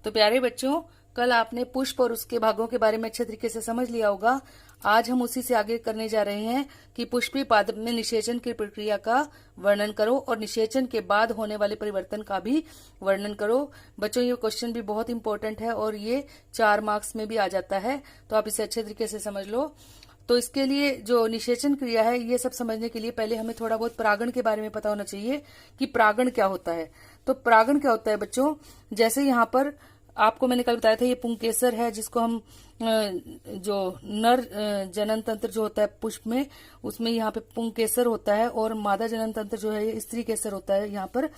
तो प्यारे बच्चों, कल आपने पुष्प और उसके भागों के बारे में अच्छे तरीके से समझ लिया होगा। आज हम उसी से आगे करने जा रहे हैं कि पुष्पीय पादप में निषेचन की प्रक्रिया का वर्णन करो और निषेचन के बाद होने वाले परिवर्तन का भी वर्णन करो। बच्चों, ये क्वेश्चन भी बहुत इंपॉर्टेंट है और ये 4 मार्क्स में भी आ जाता है, तो आप इसे अच्छे तरीके से समझ लो। तो इसके लिए जो निषेचन क्रिया है, ये सब समझने के लिए पहले हमें थोड़ा बहुत परागण के बारे में पता होना चाहिए कि परागण क्या होता है। तो परागण क्या होता है बच्चों, जैसे यहाँ पर आपको मैंने कल बताया था, ये पुंकेसर है जिसको हम जो नर जनन तंत्र जो होता है पुष्प में, उसमें यहाँ पे पुंकेसर होता है और मादा जनन तंत्र जो है ये स्त्री केसर होता है यहाँ पर।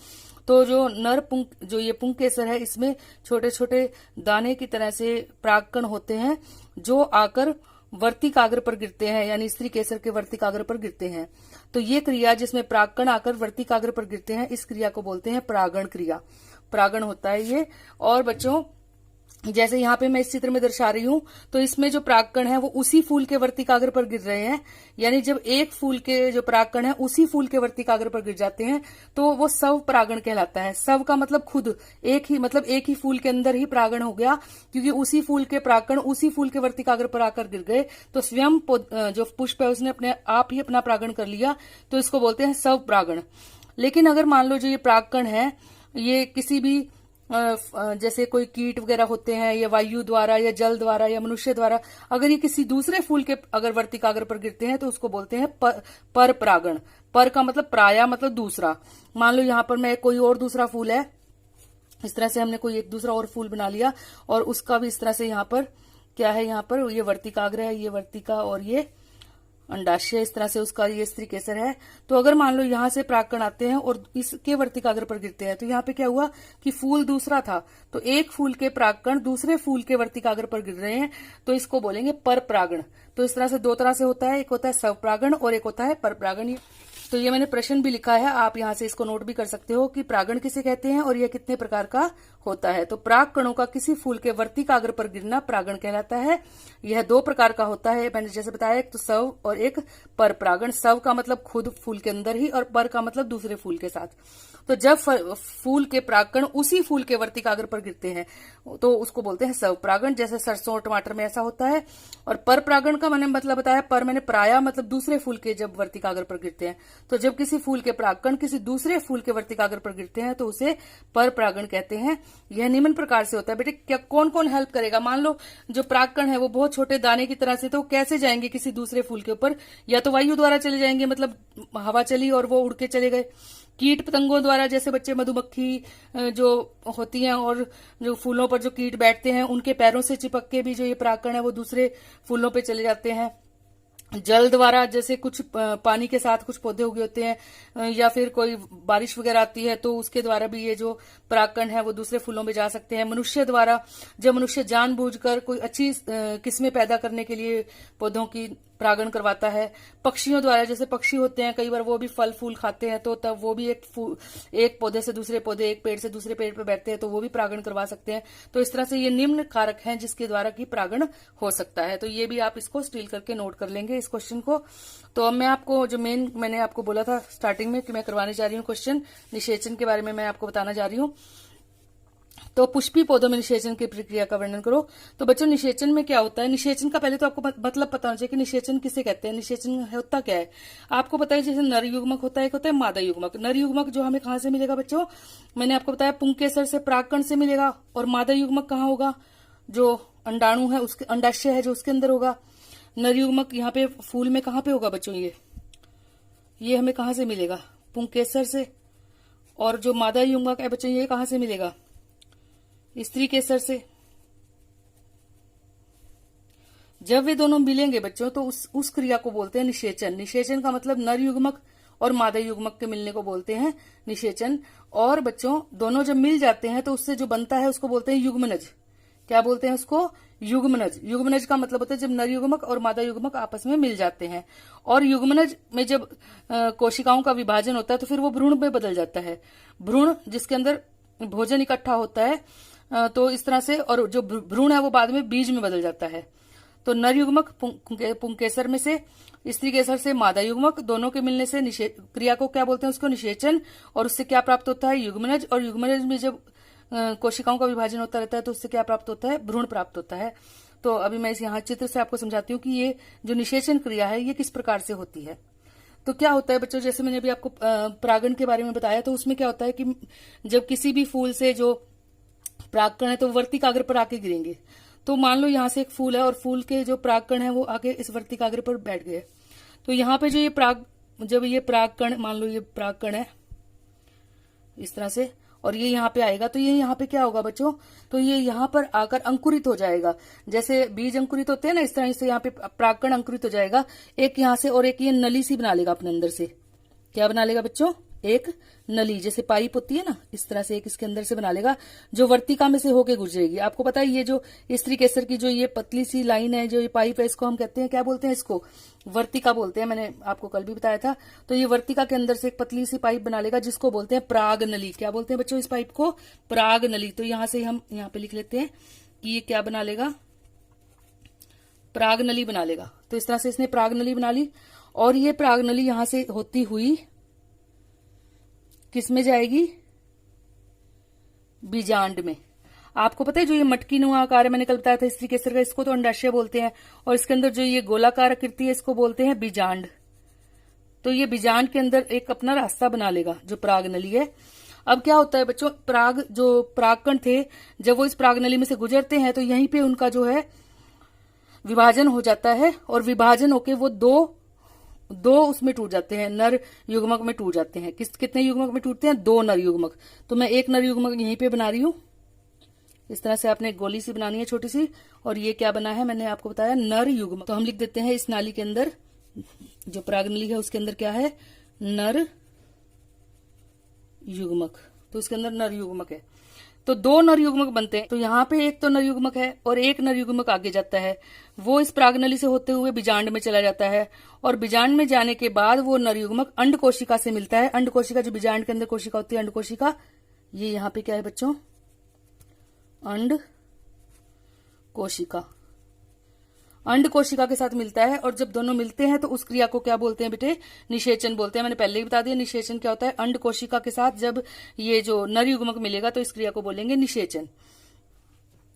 तो जो नर जो ये पुंकेसर है, इसमें छोटे छोटे दाने की तरह से परागकण होते हैं जो आकर वर्तिकाग्र पर गिरते हैं, यानी स्त्री केसर के वर्तिकाग्र पर गिरते हैं। तो ये क्रिया जिसमें परागकण आकर वर्तिकाग्र पर गिरते हैं, इस क्रिया को बोलते हैं परागण क्रिया। परागण होता है ये। और बच्चों, जैसे यहाँ पे मैं इस चित्र में दर्शा रही हूँ, तो इसमें जो परागकण है वो उसी फूल के वर्तिकाग्र पर गिर रहे हैं, यानी जब एक फूल के जो परागकण है उसी फूल के वर्तिकाग्र पर गिर जाते हैं तो वो स्व परागण कहलाता है। स्व का मतलब खुद, एक ही, मतलब एक ही फूल के अंदर ही परागण हो गया, क्योंकि उसी फूल के परागकण उसी फूल के वर्तिकाग्र पर आकर गिर गए, तो स्वयं जो पुष्प है उसने अपने आप ही अपना परागण कर लिया, तो इसको बोलते हैं स्व परागण। लेकिन अगर मान लो जो ये परागकण है ये किसी भी जैसे कोई कीट वगैरह होते हैं, या वायु द्वारा या जल द्वारा या मनुष्य द्वारा अगर ये किसी दूसरे फूल के अगर वर्तिकाग्र पर गिरते हैं तो उसको बोलते हैं पर परागण। पर का मतलब प्राया, मतलब दूसरा। मान लो यहाँ पर मैं कोई और दूसरा फूल है, इस तरह से हमने कोई एक दूसरा और फूल बना लिया और उसका भी इस तरह से यहाँ पर क्या है, यहाँ पर ये वर्तिकाग्र है, ये वर्तिका और ये अंडाशय, इस तरह से उसका ये स्त्री केसर है। तो अगर मान लो यहाँ से परागकण आते हैं और इसके वर्तिकाग्र पर गिरते हैं, तो यहाँ पे क्या हुआ कि फूल दूसरा था, तो एक फूल के परागकण दूसरे फूल के वर्तिकाग्र पर गिर रहे हैं, तो इसको बोलेंगे पर परागण। तो इस तरह से 2 तरह से होता है, एक होता है स्वपरागण और एक होता है पर परागण। तो ये मैंने प्रश्न भी लिखा है, आप यहाँ से इसको नोट भी कर सकते हो कि परागण किसे कहते हैं और यह कितने प्रकार का होता है। तो पराग कणों का किसी फूल के वर्तिकाग्र पर गिरना परागण कहलाता है। यह 2 प्रकार का होता है, मैंने जैसे बताया, एक तो स्व और एक पर परागण। स्व का मतलब खुद फूल के अंदर ही, और पर का मतलब दूसरे फूल के साथ। तो जब फूल के परागकण उसी फूल के वर्तिकाग्र पर गिरते हैं तो उसको बोलते हैं स्व परागण, जैसे सरसों और टमाटर में ऐसा होता है। और पर परागण का मैंने मतलब बताया, पर मैंने प्राया मतलब दूसरे फूल के जब वर्तिकाग्र पर गिरते हैं, तो जब किसी फूल के परागकण किसी दूसरे फूल के वर्तिकाग्र पर गिरते हैं तो उसे पर परागण कहते हैं। यह निम्न प्रकार से होता है। बेटे, क्या कौन कौन हेल्प करेगा? मान लो जो परागकण है वो बहुत छोटे दाने की तरह से, तो कैसे जाएंगे किसी दूसरे फूल के ऊपर? या तो वायु द्वारा चले जाएंगे, मतलब हवा चली और वो उड़ के चले गए। कीट पतंगों द्वारा, जैसे बच्चे मधुमक्खी जो होती हैं और जो फूलों पर जो कीट बैठते हैं उनके पैरों से चिपक के भी जो ये परागकण है वो दूसरे फूलों पे चले जाते हैं। जल द्वारा, जैसे कुछ पानी के साथ कुछ पौधे उगे होते हैं, या फिर कोई बारिश वगैरह आती है तो उसके द्वारा भी ये जो परागकण है वो दूसरे फूलों में जा सकते हैं। मनुष्य द्वारा, जब मनुष्य जानबूझकर कोई अच्छी किस्में पैदा करने के लिए पौधों की परागण करवाता है। पक्षियों द्वारा, जैसे पक्षी होते हैं कई बार वो भी फल फूल खाते हैं, तो तब वो भी एक पौधे से दूसरे पौधे, एक पेड़ से दूसरे पेड़ पर बैठते हैं, तो वो भी परागण करवा सकते हैं। तो इस तरह से ये निम्न कारक हैं जिसके द्वारा की परागण हो सकता है। तो ये भी आप इसको स्टील करके नोट कर लेंगे इस क्वेश्चन को। तो अब मैं आपको जो मैंने आपको बोला था स्टार्टिंग में कि मैं करवाने जा रही हूँ क्वेश्चन, निषेचन के बारे में मैं आपको बताना जा रही हूँ। तो पुष्पीय पौधों में निषेचन की प्रक्रिया का वर्णन करो। तो बच्चों, निषेचन में क्या होता है? निषेचन का पहले तो आपको मतलब पता होना चाहिए कि निषेचन किसे कहते हैं, निषेचन होता क्या है। आपको पता है जैसे नर युग्मक होता है, एक होता है मादा युग्मक। नर युग्मक जो हमें कहाँ से मिलेगा बच्चों? मैंने आपको बताया पुंकेसर से, परागकण से मिलेगा। और मादा युग्मक कहाँ होगा? जो अंडाणु है उसके, अंडाशय है जो उसके अंदर होगा। नर युग्मक यहाँ पे फूल में कहाँ पे होगा बच्चों? ये हमें कहाँ से मिलेगा? पुंकेसर से। और जो मादा युग्मक है बच्चों, ये कहाँ से मिलेगा? स्त्री केसर से। जब वे दोनों मिलेंगे बच्चों तो उस क्रिया को बोलते हैं निषेचन। निषेचन का मतलब नर युग्मक और मादा युग्मक के मिलने को बोलते हैं निषेचन। और बच्चों, दोनों जब मिल जाते हैं तो उससे जो बनता है उसको बोलते हैं युग्मनज। क्या बोलते हैं उसको? युग्मनज। युग्मनज का मतलब होता है जब नर युग्मक और मादा युग्मक आपस में मिल जाते हैं। और युग्मनज में जब कोशिकाओं का विभाजन होता है तो फिर वो भ्रूण में बदल जाता है। भ्रूण जिसके अंदर भोजन इकट्ठा होता है, तो इस तरह से, और जो भ्रूण है वो बाद में बीज में बदल जाता है। तो नर युग्मक पुंकेसर में से, स्त्री केसर से मादा युग्मक, दोनों के मिलने से क्रिया को क्या बोलते हैं? उसको निषेचन। और उससे क्या प्राप्त होता है? युग्मनज। और युग्मनज में जब कोशिकाओं का विभाजन होता रहता है तो उससे क्या प्राप्त होता है, भ्रूण प्राप्त होता है। तो अभी मैं इस यहाँ चित्र से आपको समझाती हूँ कि ये जो निषेचन क्रिया है ये किस प्रकार से होती है। तो क्या होता है बच्चों, जैसे मैंने अभी आपको परागण के बारे में बताया, तो उसमें क्या होता है कि जब किसी भी फूल से जो परागकण है तो वर्तिकाग्र पर आके गिरेंगे। तो मान लो यहाँ से एक फूल है और फूल के जो परागकण है वो आके इस वर्तिकाग्र पर बैठ गए। तो यहाँ पे जो ये जब ये परागकण, मान लो ये परागकण है इस तरह से, और ये यहाँ पे आएगा तो ये यहाँ पे क्या होगा बच्चों, तो ये यहाँ पर आकर अंकुरित हो जाएगा। जैसे बीज अंकुरित होते हैं ना, इस तरह से यहाँ पे परागकण अंकुरित हो जाएगा एक यहाँ से, और एक ये नली सी बना लेगा अपने अंदर से। क्या बना लेगा बच्चों, एक नली, जैसे पाइप होती है ना, इस तरह से एक इसके अंदर से बना लेगा जो वर्तिका में से होके गुजरेगी। आपको पता है ये जो स्त्री केसर की जो ये पतली सी लाइन है, जो ये पाइप है, इसको हम कहते हैं, क्या बोलते हैं, इसको वर्तिका बोलते हैं। मैंने आपको कल भी बताया था। तो ये वर्तिका के अंदर से एक पतली सी पाइप बना लेगा जिसको बोलते हैं पराग नली। क्या बोलते हैं बच्चों इस पाइप को, पराग नली। तो यहां से हम यहाँ पे लिख लेते हैं कि ये क्या बना लेगा, पराग नली बना लेगा। तो इस तरह से इसने पराग नली बना ली, और ये पराग नली यहां से होती हुई किस में जाएगी, बीजांड में। आपको पता है जो ये मटकी नुमा आकार है, मैंने कल बताया था स्त्री केसर का, इसको तो अंडाशय बोलते हैं, और इसके अंदर जो ये गोलाकार आकृति है इसको बोलते हैं बीजांड। तो ये बीजांड के अंदर एक अपना रास्ता बना लेगा जो पराग नली है। अब क्या होता है बच्चों, जो परागकण थे जब वो इस पराग नली में से गुजरते हैं तो यहीं पे उनका जो है विभाजन हो जाता है, और विभाजन होके वो दो उसमें टूट जाते हैं, नर युग्मक में टूट जाते हैं। कितने युग्मक में टूटते हैं, 2 नर युग्मक। तो मैं एक नर युग्मक यहीं पे बना रही हूं। इस तरह से आपने एक गोली सी बनानी है छोटी सी, और ये क्या बना है मैंने आपको बताया, नर युग्मक। तो हम लिख देते हैं इस नाली के अंदर, जो पराग नली है उसके अंदर क्या है, नर युग्मक। तो इसके अंदर नर युग्मक है। तो 2 नर युग्मक बनते हैं। तो यहाँ पे एक तो नर युग्मक है और एक नर युग्मक आगे जाता है, वो इस परागनली से होते हुए बीजांड में चला जाता है, और बीजांड में जाने के बाद वो नर युग्मक अंड कोशिका से मिलता है। अंड कोशिका जो बीजांड के अंदर कोशिका होती है, अंड कोशिका, ये यहाँ पे क्या है बच्चों, अंड कोशिका। अंड कोशिका के साथ मिलता है, और जब दोनों मिलते हैं तो उस क्रिया को क्या बोलते हैं बेटे, निषेचन बोलते हैं। मैंने पहले ही बता दिया निषेचन क्या होता है। अंड कोशिका के साथ जब ये जो नर युग्मक मिलेगा तो इस क्रिया को बोलेंगे निषेचन।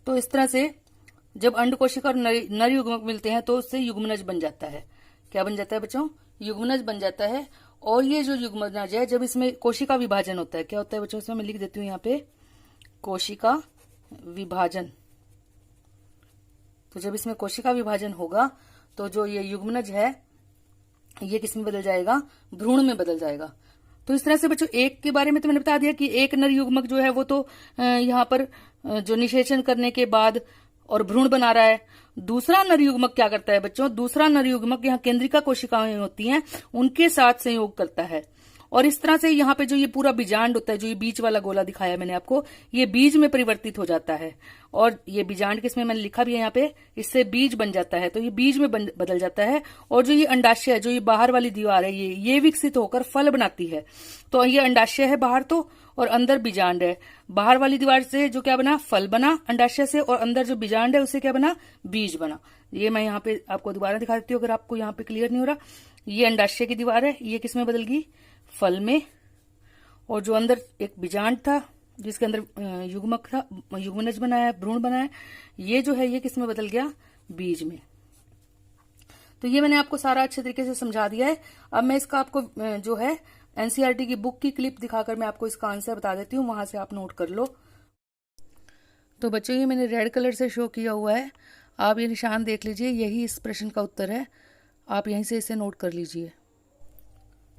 तो इस तरह से जब अंड कोशिका और नर युग्मक मिलते हैं तो उससे युग्मनज बन जाता है। क्या बन जाता है बच्चों, युग्मनज बन जाता है। और ये जो युग्मनज है, जब इसमें कोशिका विभाजन होता है, क्या होता है बच्चों, इसमें मैं लिख देती हूँ यहाँ पे, कोशिका विभाजन। तो जब इसमें कोशिका विभाजन होगा तो जो ये युग्मनज है ये किस में बदल जाएगा, भ्रूण में बदल जाएगा। तो इस तरह से बच्चों एक के बारे में तो मैंने बता दिया कि एक नर युग्मक जो है वो तो यहाँ पर जो निषेचन करने के बाद और भ्रूण बना रहा है। दूसरा नर युग्मक क्या करता है बच्चों, दूसरा नर युग्मक यहाँ केंद्रिका कोशिकाएं होती हैं उनके साथ संयोग करता है, और इस तरह से यहाँ पे जो ये पूरा बीजांड होता है, जो ये बीच वाला गोला दिखाया मैंने आपको, ये बीज में परिवर्तित हो जाता है। और ये बीजांड किसमें मैंने लिखा भी है यहाँ पे, इससे बीज बन जाता है, तो ये बीज में बदल जाता है। और जो ये अंडाशय है, जो ये बाहर वाली दीवार है, ये विकसित होकर फल बनाती है। तो ये अंडाशय है बाहर तो, और अंदर बीजांड है। बाहर वाली दीवार से जो क्या बना, फल बना अंडाशय से, और अंदर जो बीजांड है उससे क्या बना, बीज बना। ये मैं यहाँ पे आपको दोबारा दिखा देती हूँ अगर आपको यहाँ पे क्लियर नहीं हो रहा। ये अंडाशय की दीवार है, ये किसमें बदल गई, फल में। और जो अंदर एक बीजांड था जिसके अंदर युग्मक था, युग्मनज बनाया, भ्रूण बनाया, ये जो है ये किसमें बदल गया, बीज में। तो ये मैंने आपको सारा अच्छे तरीके से समझा दिया है। अब मैं इसका आपको जो है एनसीईआरटी की बुक की क्लिप दिखाकर मैं आपको इसका आंसर बता देती हूँ, वहां से आप नोट कर लो। तो बच्चों ये मैंने रेड कलर से शो किया हुआ है, आप ये निशान देख लीजिए, यही इस प्रश्न का उत्तर है। आप यहीं से इसे नोट कर लीजिए।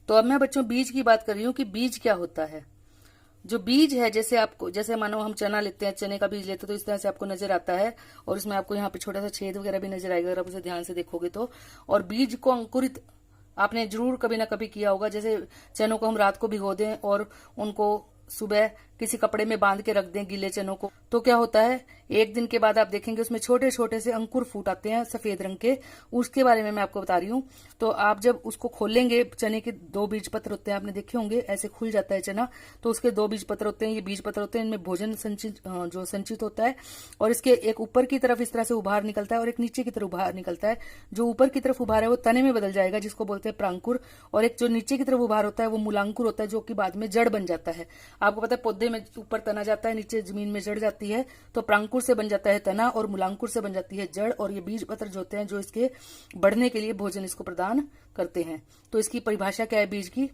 तो अब मैं बच्चों बीज की बात कर रही हूँ कि बीज क्या होता है। जो बीज है, जैसे मानो हम चना लेते हैं, चने का बीज लेते हैं तो इस तरह से आपको नजर आता है, और इसमें आपको यहाँ पे छोटा सा छेद वगैरह भी नजर आएगा अगर आप उसे ध्यान से देखोगे तो। और बीज को अंकुरित आपने जरूर कभी ना कभी किया होगा। जैसे चनों को हम रात को भिगो दें और उनको सुबह किसी कपड़े में बांध के रख दें, गीले चनों को, तो क्या होता है, एक दिन के बाद आप देखेंगे उसमें छोटे छोटे से अंकुर फूट आते हैं सफेद रंग के। उसके बारे में मैं आपको बता रही हूँ। तो आप जब उसको खोलेंगे, चने के 2 बीज पत्र होते हैं, आपने देखे होंगे, ऐसे खुल जाता है चना, तो उसके 2 बीज पत्र होते हैं। ये बीज पत्र होते हैं, इनमें भोजन संचित होता है, और इसके एक ऊपर की तरफ इस तरह से उभार निकलता है और एक नीचे की तरफ उभार निकलता है। जो ऊपर की तरफ उभार है वो तने में बदल जाएगा, जिसको बोलते हैं प्रांकुर, और एक जो नीचे की तरफ उभार होता है वो मूलांकुर होता है, जो कि बाद में जड़ बन जाता है। आपको पता है पौधे में ऊपर तना जाता है, नीचे जमीन में जड़ जाती है, तो प्रांकुर से बन जाता है तना और मूलांकुर से बन जाती है जड़, और ये बीज पत्र जो होते हैं जो इसके बढ़ने के लिए भोजन इसको प्रदान करते हैं। तो इसकी परिभाषा क्या है बीज की?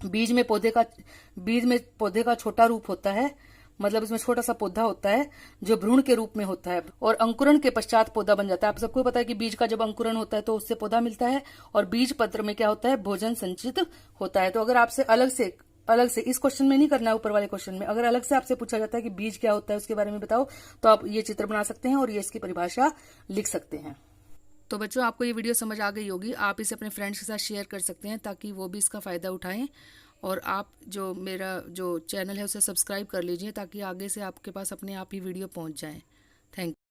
बीज में पौधे का छोटा रूप होता है, मतलब इसमें छोटा सा पौधा होता है जो भ्रूण के रूप में होता है, और अंकुरण के पश्चात पौधा बन जाता है। आप सबको पता है कि बीज का जब अंकुरण होता है तो उससे पौधा मिलता है, और बीज पत्र में क्या होता है? भोजन संचित होता है। तो अगर आपसे अलग से इस क्वेश्चन में नहीं करना है, ऊपर वाले क्वेश्चन में अगर अलग से आपसे पूछा जाता है कि बीज क्या होता है उसके बारे में बताओ, तो आप ये चित्र बना सकते हैं और ये इसकी परिभाषा लिख सकते हैं। तो बच्चों, आपको ये वीडियो समझ आ गई होगी। आप इसे अपने फ्रेंड्स के साथ शेयर कर सकते हैं ताकि वो भी इसका फ़ायदा उठाएं, और आप जो मेरा जो चैनल है उसे सब्सक्राइब कर लीजिए ताकि आगे से आपके पास अपने आप ही वीडियो पहुंच जाए। Thank you.